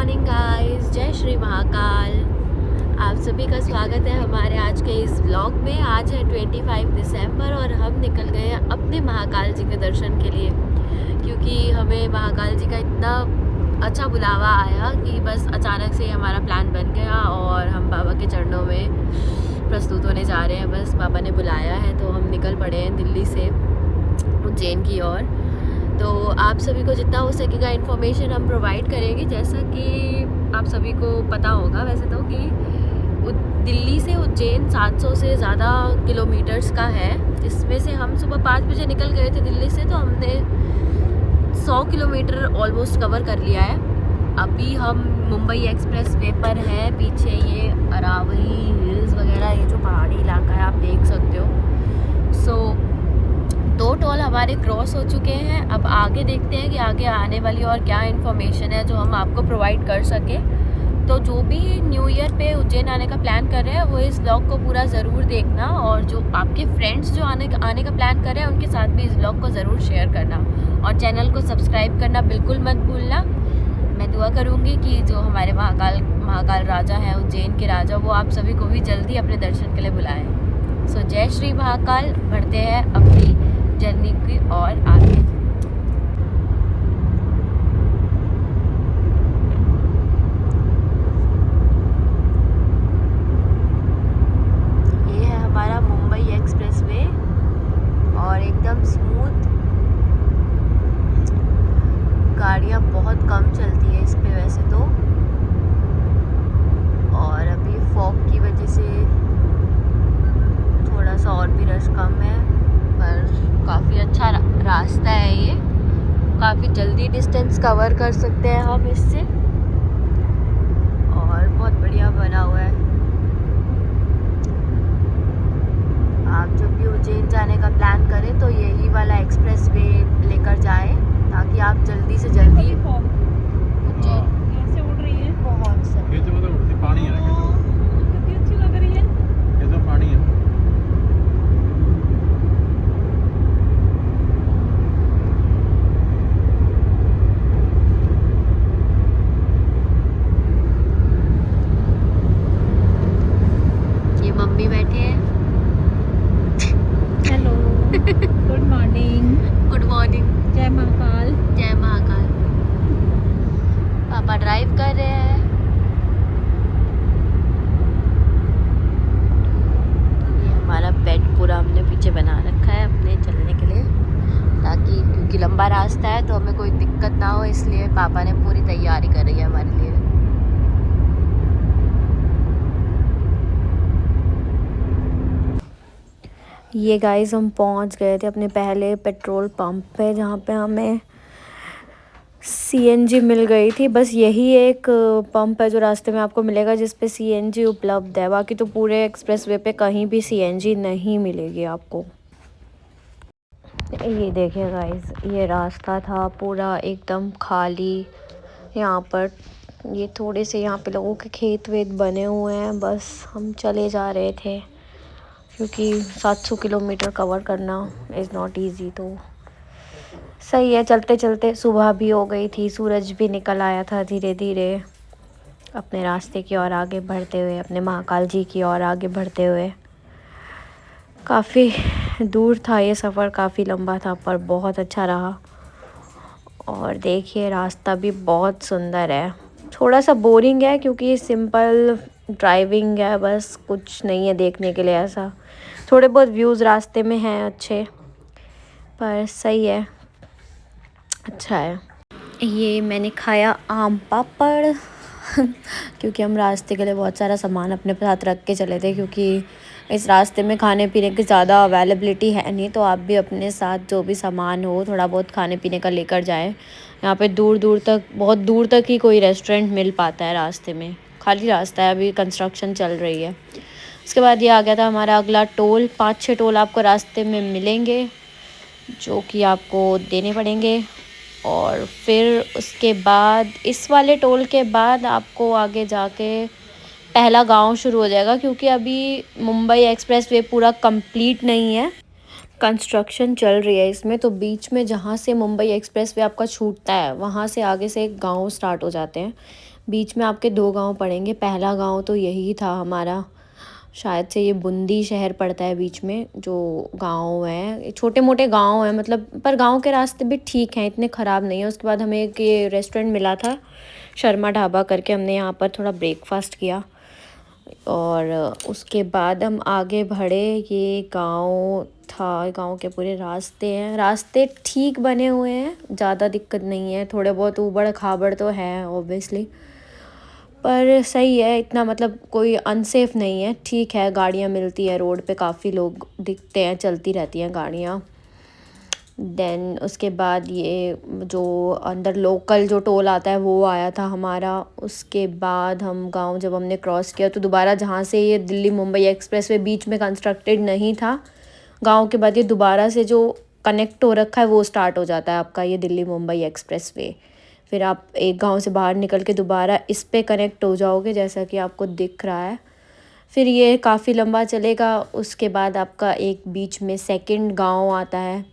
Morning guys, जय श्री महाकाल। आप सभी का स्वागत है हमारे आज के इस व्लॉग में। आज है 25 दिसंबर और हम निकल गए हैं अपने महाकाल जी के दर्शन के लिए, क्योंकि हमें महाकाल जी का इतना अच्छा बुलावा आया कि बस अचानक से हमारा प्लान बन गया और हम बाबा के चरणों में प्रस्तुत होने जा रहे हैं। बस बाबा ने बुलाया है तो हम निकल पड़े हैं दिल्ली से उज्जैन की ओर। तो आप सभी को जितना हो सकेगा इन्फॉर्मेशन हम प्रोवाइड करेंगे। जैसा कि आप सभी को पता होगा वैसे तो कि दिल्ली से उज्जैन 700 से ज़्यादा किलोमीटर्स का है, जिसमें से हम सुबह 5 बजे निकल गए थे दिल्ली से, तो हमने 100 किलोमीटर ऑलमोस्ट कवर कर लिया है। अभी हम मुंबई एक्सप्रेस वे पर हैं। पीछे ये अरावली हिल्स वगैरह, ये जो पहाड़ी इलाका है आप देख सकते हो। सो 2 टोल हमारे क्रॉस हो चुके हैं। अब आगे देखते हैं कि आगे आने वाली और क्या इन्फॉर्मेशन है जो हम आपको प्रोवाइड कर सके। तो जो भी न्यू ईयर पे उज्जैन आने का प्लान कर रहे हैं वो इस ब्लॉग को पूरा ज़रूर देखना, और जो आपके फ्रेंड्स जो आने का प्लान कर रहे हैं उनके साथ भी इस ब्लॉग को ज़रूर शेयर करना, और चैनल को सब्सक्राइब करना बिल्कुल मत भूलना। मैं दुआ करूँगी कि जो हमारे महाकाल राजा हैं, उज्जैन के राजा, वो आप सभी को भी जल्दी अपने दर्शन के लिए बुलाएं। सो जय श्री महाकाल। बढ़ते हैं अपनी जर्नी की और आगे। ये है हमारा मुंबई एक्सप्रेस वे और एकदम स्मूथ। गाड़ियाँ बहुत कम चलती है इस पे वैसे तो, और अभी फॉग की वजह से थोड़ा सा और भी रश कम है, पर काफ़ी अच्छा रास्ता है ये। काफ़ी जल्दी डिस्टेंस कवर कर सकते हैं हम इससे, और बहुत बढ़िया बना हुआ है। आप जब भी उज्जैन जाने का प्लान करें तो यही वाला एक्सप्रेस वे लेकर जाएं, ताकि आप जल्दी से जल्दी उज्जैन। कैसे उड़ रही है? बहुत सही। ये तो मतलब उड़ती पानी है ना, कितनी अच्छी लग रही है। ये तो पानी है। ये मम्मी बैठे हैं। Hello, good morning. Good morning. जय महाकाल। जय महाकाल। पापा ड्राइव कर रहे हैं। ये हमारा बेड पूरा हमने पीछे बना रखा है अपने चलने के लिए, ताकि क्योंकि लंबा रास्ता है तो हमें कोई दिक्कत ना हो, इसलिए पापा ने पूरी तैयारी कर रही है हमारे लिए। ये गाइस हम पहुंच गए थे अपने पहले पेट्रोल पंप पे, जहाँ पे हमें सीएनजी मिल गई थी। बस यही एक पंप है जो रास्ते में आपको मिलेगा जिस पे सीएनजी उपलब्ध है। बाकी तो पूरे एक्सप्रेसवे पे कहीं भी सीएनजी नहीं मिलेगी आपको। ये देखिए गाइस, ये रास्ता था पूरा एकदम खाली। यहाँ पर ये थोड़े से यहाँ पे लोगों के खेत वेत बने हुए हैं। बस हम चले जा रहे थे, क्योंकि 700 किलोमीटर कवर करना इज़ नॉट इजी। तो सही है, चलते चलते सुबह भी हो गई थी, सूरज भी निकल आया था धीरे धीरे अपने रास्ते की ओर आगे बढ़ते हुए, अपने महाकाल जी की ओर आगे बढ़ते हुए। काफ़ी दूर था ये सफ़र, काफ़ी लंबा था, पर बहुत अच्छा रहा। और देखिए रास्ता भी बहुत सुंदर है। थोड़ा सा बोरिंग है क्योंकि सिंपल ड्राइविंग है, बस कुछ नहीं है देखने के लिए ऐसा। थोड़े बहुत व्यूज़ रास्ते में हैं अच्छे, पर सही है, अच्छा है। ये मैंने खाया आम पापड़ क्योंकि हम रास्ते के लिए बहुत सारा सामान अपने साथ रख के चले थे, क्योंकि इस रास्ते में खाने पीने की ज़्यादा अवेलेबिलिटी है नहीं। तो आप भी अपने साथ जो भी सामान हो थोड़ा बहुत खाने पीने का लेकर जाएं। यहाँ पे दूर दूर तक, बहुत दूर तक ही कोई रेस्टोरेंट मिल पाता है रास्ते में, खाली रास्ता है, अभी कंस्ट्रक्शन चल रही है। उसके बाद ये आ गया था हमारा अगला टोल। 5-6 टोल आपको रास्ते में मिलेंगे जो कि आपको देने पड़ेंगे, और फिर उसके बाद इस वाले टोल के बाद आपको आगे जाके पहला गांव शुरू हो जाएगा, क्योंकि अभी मुंबई एक्सप्रेस वे पूरा कंप्लीट नहीं है, कंस्ट्रक्शन चल रही है इसमें। तो बीच में जहाँ से मुंबई एक्सप्रेस वे आपका छूटता है वहाँ से आगे से एक गांव स्टार्ट हो जाते हैं। बीच में आपके 2 गांव पड़ेंगे। पहला गांव तो यही था हमारा, शायद से ये बूंदी शहर पड़ता है बीच में। जो गांव है छोटे मोटे गांव हैं मतलब, पर गांव के रास्ते भी ठीक हैं, इतने ख़राब नहीं है। उसके बाद हमें एक ये रेस्टोरेंट मिला था शर्मा ढाबा करके, हमने यहाँ पर थोड़ा ब्रेकफास्ट किया और उसके बाद हम आगे बढ़े। ये गांव था, गांव के पूरे रास्ते हैं, रास्ते ठीक बने हुए हैं, ज़्यादा दिक्कत नहीं है। थोड़े बहुत ऊबड़ खाबड़ तो है ऑब्वियसली, पर सही है, इतना मतलब कोई अनसेफ नहीं है, ठीक है। गाड़ियाँ मिलती हैं रोड पे, काफ़ी लोग दिखते हैं, चलती रहती हैं गाड़ियाँ। देन उसके बाद ये जो अंदर लोकल जो टोल आता है वो आया था हमारा। उसके बाद हम गांव जब हमने क्रॉस किया तो दोबारा जहाँ से ये दिल्ली मुंबई एक्सप्रेस वे बीच में कंस्ट्रक्टेड नहीं था, गांव के बाद ये दोबारा से जो कनेक्ट हो रखा है वो स्टार्ट हो जाता है आपका ये दिल्ली मुंबई एक्सप्रेस वे। फिर आप एक गांव से बाहर निकल के दोबारा इस पे कनेक्ट हो जाओगे, जैसा कि आपको दिख रहा है। फिर ये काफ़ी लंबा चलेगा। उसके बाद आपका एक बीच में सेकंड गांव आता है।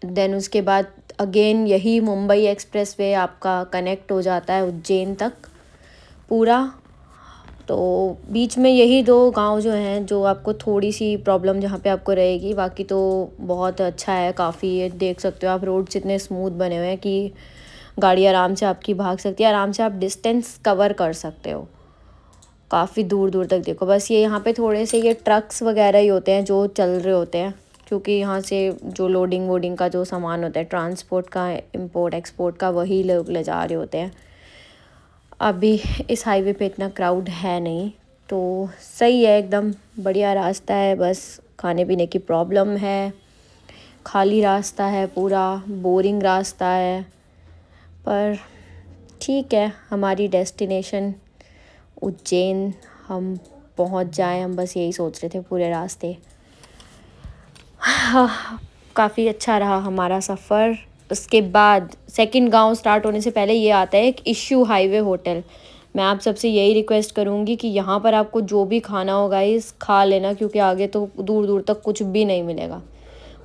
देन उसके बाद अगेन यही मुंबई एक्सप्रेस वे आपका कनेक्ट हो जाता है उज्जैन तक पूरा। तो बीच में यही 2 गांव जो हैं जो आपको थोड़ी सी प्रॉब्लम जहाँ पे आपको रहेगी, बाकी तो बहुत अच्छा है काफ़ी। ये देख सकते हो आप, रोड्स इतने स्मूथ बने हुए हैं कि गाड़ी आराम से आपकी भाग सकती है, आराम से आप डिस्टेंस कवर कर सकते हो काफ़ी दूर दूर तक। देखो बस ये यहाँ पे थोड़े से ये ट्रक्स वगैरह ही होते हैं जो चल रहे होते हैं, क्योंकि यहाँ से जो लोडिंग वोडिंग का जो सामान होता है ट्रांसपोर्ट का, इंपोर्ट एक्सपोर्ट का, वही लोग ले जा रहे होते हैं। अभी इस हाईवे पे इतना क्राउड है नहीं, तो सही है, एकदम बढ़िया रास्ता है। बस खाने पीने की प्रॉब्लम है, खाली रास्ता है पूरा, बोरिंग रास्ता है, पर ठीक है। हमारी डेस्टिनेशन उज्जैन, हम पहुंच जाएं, हम बस यही सोच रहे थे पूरे रास्ते। काफ़ी अच्छा रहा हमारा सफ़र। उसके बाद सेकंड गांव स्टार्ट होने से पहले ये आता है एक इश्यू हाईवे होटल। मैं आप सबसे यही रिक्वेस्ट करूँगी कि यहाँ पर आपको जो भी खाना होगा इस खा लेना, क्योंकि आगे तो दूर दूर तक कुछ भी नहीं मिलेगा,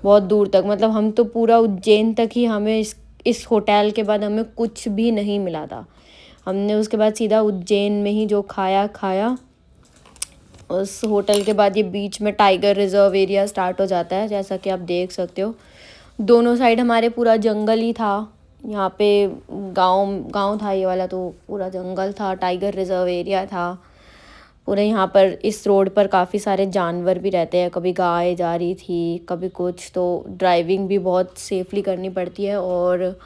बहुत दूर तक। मतलब हम तो पूरा उज्जैन तक ही, हमें इस होटल के बाद हमें कुछ भी नहीं मिला था। हमने उसके बाद सीधा उज्जैन में ही जो खाया। उस होटल के बाद ये बीच में टाइगर रिजर्व एरिया स्टार्ट हो जाता है, जैसा कि आप देख सकते हो। दोनों साइड हमारे पूरा जंगल ही था। यहाँ पे गांव था ये वाला, तो पूरा जंगल था, टाइगर रिजर्व एरिया था पूरे। यहाँ पर इस रोड पर काफ़ी सारे जानवर भी रहते हैं, कभी गाय जा रही थी, कभी कुछ, तो ड्राइविंग भी बहुत सेफली करनी पड़ती है। और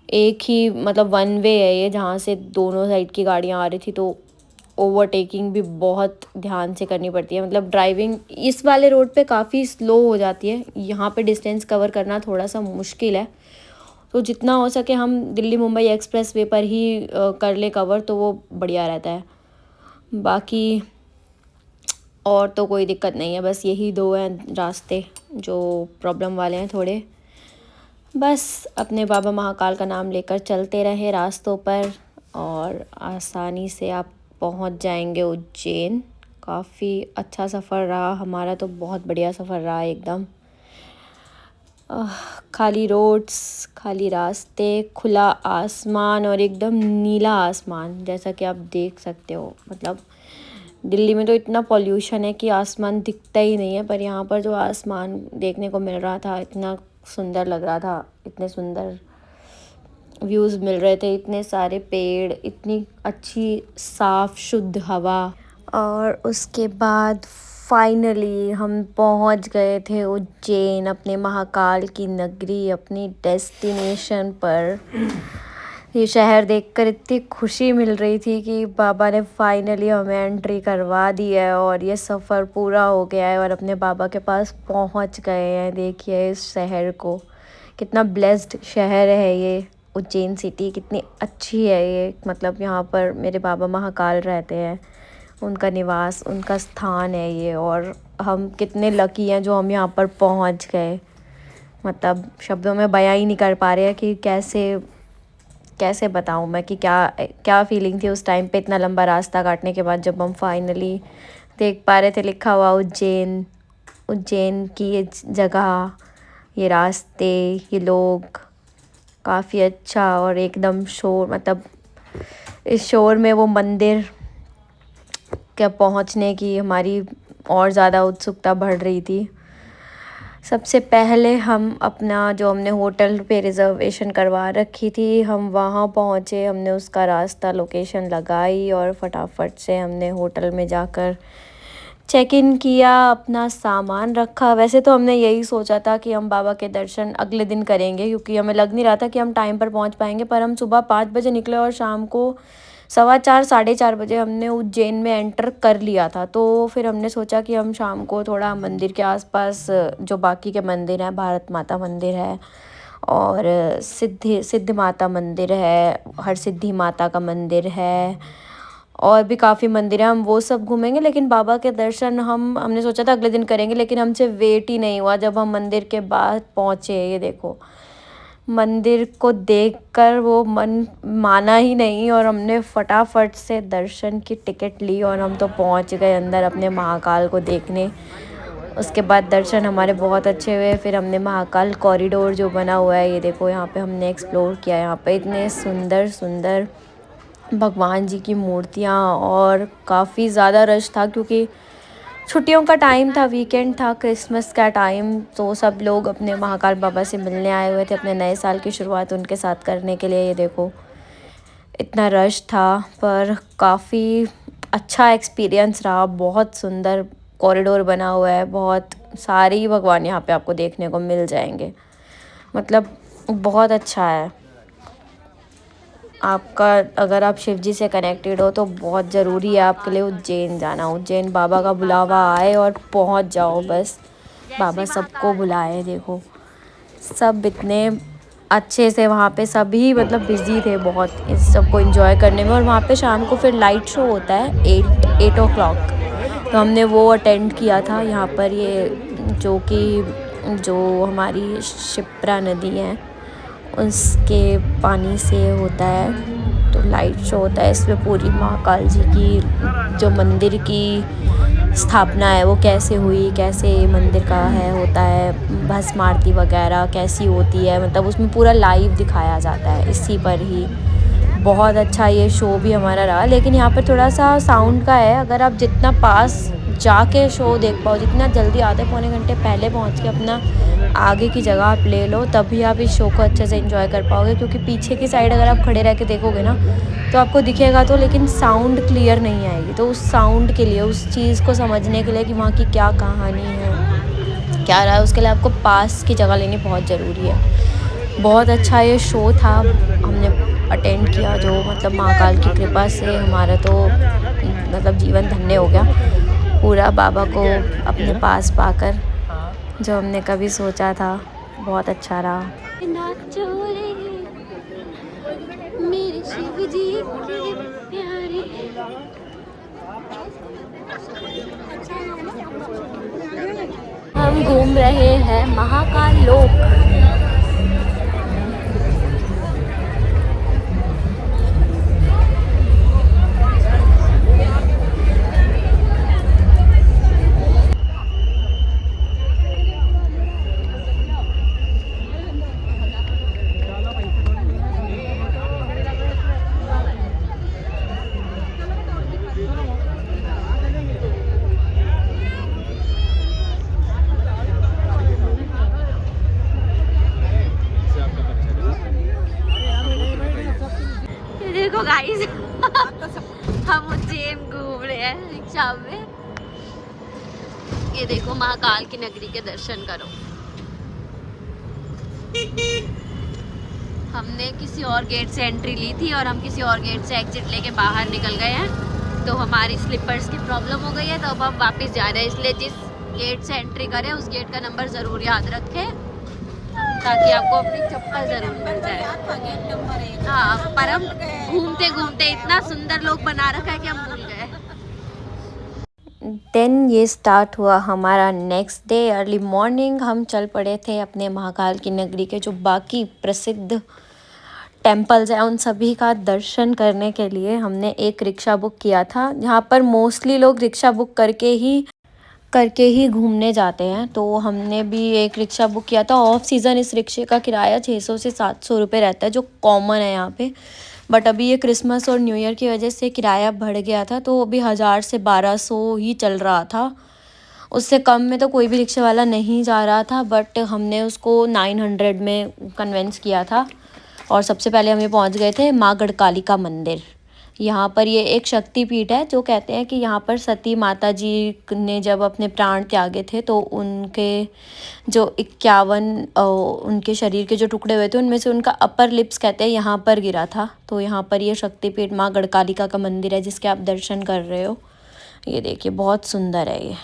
एक ही मतलब वन वे है ये, जहाँ से दोनों साइड की गाड़ियाँ आ रही थी, तो ओवरटेकिंग भी बहुत ध्यान से करनी पड़ती है। मतलब ड्राइविंग इस वाले रोड पे काफ़ी स्लो हो जाती है, यहाँ पे डिस्टेंस कवर करना थोड़ा सा मुश्किल है। तो जितना हो सके हम दिल्ली मुंबई एक्सप्रेस वे पर ही कर ले कवर, तो वो बढ़िया रहता है। बाकी और तो कोई दिक्कत नहीं है, बस यही 2 हैं रास्ते जो प्रॉब्लम वाले हैं थोड़े। बस अपने बाबा महाकाल का नाम लेकर चलते रहे रास्तों पर और आसानी से आप पहुंच जाएंगे उज्जैन। काफ़ी अच्छा सफ़र रहा हमारा, तो बहुत बढ़िया सफ़र रहा एकदम। खाली रोड्स, खाली रास्ते, खुला आसमान और एकदम नीला आसमान, जैसा कि आप देख सकते हो। मतलब दिल्ली में तो इतना पॉल्यूशन है कि आसमान दिखता ही नहीं है, पर यहाँ पर जो आसमान देखने को मिल रहा था इतना सुंदर लग रहा था, इतने सुंदर व्यूज़ मिल रहे थे, इतने सारे पेड़, इतनी अच्छी साफ़ शुद्ध हवा। और उसके बाद फाइनली हम पहुंच गए थे उज्जैन, अपने महाकाल की नगरी, अपनी डेस्टिनेशन पर। ये शहर देखकर इतनी खुशी मिल रही थी कि बाबा ने फाइनली हमें एंट्री करवा दी है और ये सफ़र पूरा हो गया है और अपने बाबा के पास पहुंच गए हैं। देखिए इस शहर को, कितना ब्लेस्ड शहर है ये उज्जैन सिटी, कितनी अच्छी है ये। मतलब यहाँ पर मेरे बाबा महाकाल रहते हैं, उनका निवास, उनका स्थान है ये, और हम कितने लकी हैं जो हम यहाँ पर पहुँच गए। मतलब शब्दों में बयां ही नहीं कर पा रहे हैं कि कैसे बताऊँ मैं कि क्या फीलिंग थी उस टाइम पे, इतना लंबा रास्ता काटने के बाद जब हम फाइनली देख पा रहे थे लिखा हुआ उज्जैन की ये जगह, ये रास्ते, ये लोग, काफ़ी अच्छा। और एकदम शोर, मतलब इस शोर में वो मंदिर के पहुंचने की हमारी और ज़्यादा उत्सुकता बढ़ रही थी। सबसे पहले हम अपना जो हमने होटल पे रिज़र्वेशन करवा रखी थी, हम वहाँ पहुँचे, हमने उसका रास्ता लोकेशन लगाई और फटाफट से हमने होटल में जाकर चेक इन किया, अपना सामान रखा। वैसे तो हमने यही सोचा था कि हम बाबा के दर्शन अगले दिन करेंगे, क्योंकि हमें लग नहीं रहा था कि हम टाइम पर पहुँच पाएंगे, पर हम सुबह 5 बजे निकले और शाम को 4:15 4:30 बजे हमने उज्जैन में एंटर कर लिया था। तो फिर हमने सोचा कि हम शाम को थोड़ा मंदिर के आसपास जो बाकी के मंदिर हैं, भारत माता मंदिर है और सिद्धि माता मंदिर है, हरसिद्धि माता का मंदिर है और भी काफ़ी मंदिर हैं, हम वो सब घूमेंगे। लेकिन बाबा के दर्शन हमने सोचा था अगले दिन करेंगे, लेकिन हमसे वेट ही नहीं हुआ। जब हम मंदिर के बाद पहुँचे, ये देखो मंदिर को देखकर वो मन माना ही नहीं और हमने फटाफट से दर्शन की टिकट ली और हम तो पहुंच गए अंदर अपने महाकाल को देखने। उसके बाद दर्शन हमारे बहुत अच्छे हुए। फिर हमने महाकाल कॉरिडोर जो बना हुआ है, ये देखो यहाँ पे हमने एक्सप्लोर किया। यहाँ पे इतने सुंदर सुंदर भगवान जी की मूर्तियाँ और काफ़ी ज़्यादा रश था, क्योंकि छुट्टियों का टाइम था, वीकेंड था, क्रिसमस का टाइम, तो सब लोग अपने महाकाल बाबा से मिलने आए हुए थे, अपने नए साल की शुरुआत उनके साथ करने के लिए। ये देखो इतना रश था, पर काफ़ी अच्छा एक्सपीरियंस रहा। बहुत सुंदर कॉरिडोर बना हुआ है, बहुत सारे ही भगवान यहाँ पे आपको देखने को मिल जाएंगे, मतलब बहुत अच्छा है। आपका अगर आप शिव जी से कनेक्टेड हो तो बहुत ज़रूरी है आपके लिए उज्जैन जाना। उज्जैन बाबा का बुलावा आए और पहुंच जाओ, बस बाबा सबको बुलाए। देखो सब इतने अच्छे से वहाँ पे सभी मतलब बिज़ी थे बहुत इस सबको एंजॉय करने में। और वहाँ पे शाम को फिर लाइट शो होता है 8 o'clock, तो हमने वो अटेंड किया था। यहाँ पर ये जो हमारी शिप्रा नदी है उसके पानी से होता है, तो लाइट शो होता है। इसमें पूरी महाकाल जी की जो मंदिर की स्थापना है वो कैसे हुई, कैसे मंदिर का है होता है, भस्म आरती वगैरह कैसी होती है, मतलब उसमें पूरा लाइव दिखाया जाता है इसी पर ही। बहुत अच्छा ये शो भी हमारा रहा। लेकिन यहाँ पर थोड़ा सा साउंड का है, अगर आप जितना पास जाके शो देख पाओ, जितना जल्दी आधे पौने घंटे पहले पहुँच के अपना आगे की जगह आप ले लो, तभी आप इस शो को अच्छे से एंजॉय कर पाओगे। क्योंकि पीछे की साइड अगर आप खड़े रह के देखोगे ना तो आपको दिखेगा तो, लेकिन साउंड क्लियर नहीं आएगी। तो उस साउंड के लिए, उस चीज़ को समझने के लिए कि वहाँ की क्या कहानी है, क्या रहा है, उसके लिए आपको पास की जगह लेनी बहुत ज़रूरी है। बहुत अच्छा ये शो था, हमने अटेंड किया, जो मतलब महाकाल की कृपा से हमारा तो मतलब जीवन धन्य हो गया पूरा, बाबा को अपने पास पाकर, जो हमने कभी सोचा था। बहुत अच्छा रहा। नाचो रे मेरे शिव जी के प्यारे। हम घूम रहे हैं महाकाल लोक। देखो गाइस हम उज्जैन घूम रहे हैं रिक्शा में। ये देखो महाकाल की नगरी के दर्शन करो। हमने किसी और गेट से एंट्री ली थी और हम किसी और गेट से एग्जिट लेके बाहर निकल गए हैं, तो हमारी स्लीपर्स की प्रॉब्लम हो गई है, तो अब हम वापस जा रहे हैं। इसलिए जिस गेट से एंट्री करें उस गेट का नंबर ज़रूर याद रखें, ताकि आपको अपनी चप्पल ज़रूर मिल जाए। हाँ, पर हम घूमते घूमते इतना सुंदर लोग बना रखा है कि हम भूल गए। देन ये स्टार्ट हुआ हमारा नेक्स्ट डे। अर्ली मॉर्निंग हम चल पड़े थे अपने महाकाल की नगरी के जो बाकी प्रसिद्ध टेम्पल्स हैं उन सभी का दर्शन करने के लिए। हमने एक रिक्शा बुक किया था, जहाँ पर मोस्टली लोग रिक्शा बुक करके ही घूमने जाते हैं, तो हमने भी एक रिक्शा बुक किया था। ऑफ सीज़न इस रिक्शे का किराया 600 से 700 रुपये रहता है, जो कॉमन है यहाँ पे। बट अभी ये क्रिसमस और न्यू ईयर की वजह से किराया बढ़ गया था, तो अभी 1000 से 1200 ही चल रहा था। उससे कम में तो कोई भी रिक्शे वाला नहीं जा रहा था, बट हमने उसको 900 में कन्विंस किया था। और सबसे पहले हम ये पहुँच गए थे माँ गढ़कालिका मंदिर। यहाँ पर ये एक शक्तिपीठ है, जो कहते हैं कि यहाँ पर सती माता जी ने जब अपने प्राण त्यागे थे तो उनके जो 51 उनके शरीर के जो टुकड़े हुए थे उनमें से उनका अपर लिप्स कहते हैं यहाँ पर गिरा था। तो यहाँ पर ये शक्तिपीठ माँ गढ़कालिका का मंदिर है जिसके आप दर्शन कर रहे हो। ये देखिए बहुत सुंदर है ये।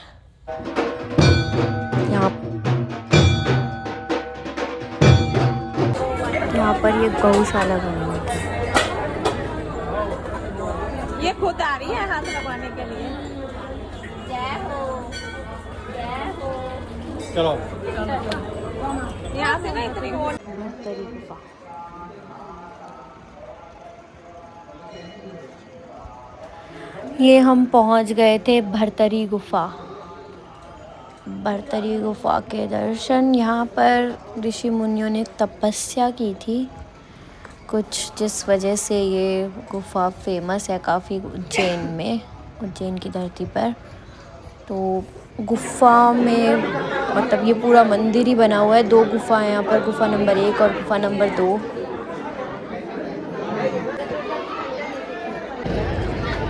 यहाँ पर ये गौशाला बनी हुई है। ये खुद आ रही है हाथ लगाने के लिए। चलो यहाँ से ना इतनी और भरतरी गुफा। ये हम पहुंच गए थे भरतरी गुफा। भरतरी गुफा के दर्शन, यहाँ पर ऋषि मुनियों ने तपस्या की थी कुछ, जिस वजह से ये गुफा फेमस है काफ़ी उज्जैन में, उज्जैन की धरती पर। तो गुफा में मतलब ये पूरा मंदिर ही बना हुआ है। 2 गुफा हैं यहाँ पर, गुफा नंबर 1 और गुफा नंबर 2।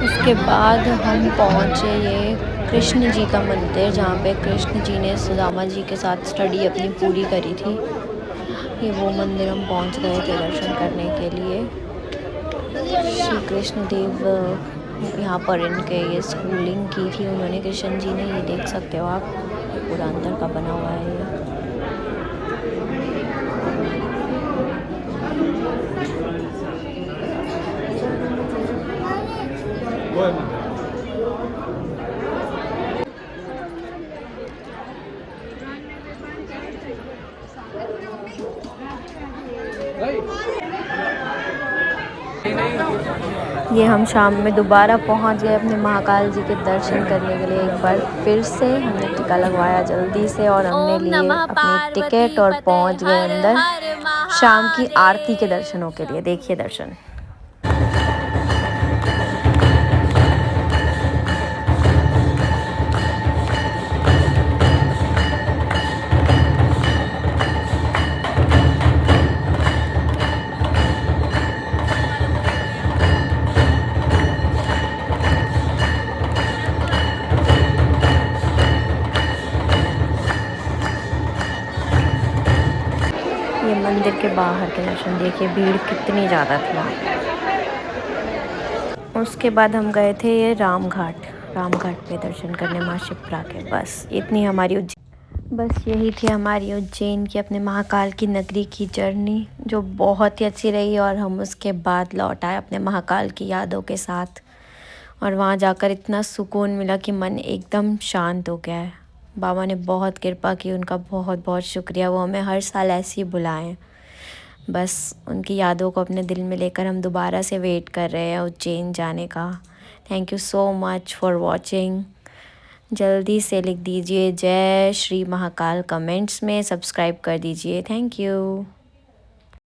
उसके बाद हम पहुँचे ये कृष्ण जी का मंदिर, जहाँ पे कृष्ण जी ने सुदामा जी के साथ स्टडी अपनी पूरी करी थी। ये वो मंदिर हम पहुँच गए थे दर्शन करने के लिए। श्री कृष्ण देव यहाँ पर इनके ये स्कूलिंग की थी उन्होंने, कृष्ण जी ने। ये देख सकते हो आप, ये पूरा अंदर का बना हुआ है ये। वो है मंदिर। ये हम शाम में दोबारा पहुंच गए अपने महाकाल जी के दर्शन करने के लिए। एक बार फिर से हमने टीका लगवाया जल्दी से और हमने लिए अपनी टिकट और पहुंच गए अंदर शाम की आरती के दर्शनों के लिए। देखिए दर्शन। ये मंदिर के बाहर के दर्शन देखिए, भीड़ कितनी ज़्यादा थी। उसके बाद हम गए थे ये रामघाट पे दर्शन करने माँ शिप्रा के। बस इतनी हमारी बस यही थी हमारी उज्जैन की अपने महाकाल की नगरी की जर्नी, जो बहुत ही अच्छी रही। और हम उसके बाद लौट आए अपने महाकाल की यादों के साथ। और वहाँ जाकर इतना सुकून मिला कि मन एकदम शांत हो गया है। बाबा ने बहुत कृपा की, उनका बहुत बहुत शुक्रिया। वो हमें हर साल ऐसे ही बुलाएं। बस उनकी यादों को अपने दिल में लेकर हम दोबारा से वेट कर रहे हैं उज्जैन जाने का। Thank you so much for watching. जल्दी से लिख दीजिए जय श्री महाकाल कमेंट्स में, सब्सक्राइब कर दीजिए। Thank you.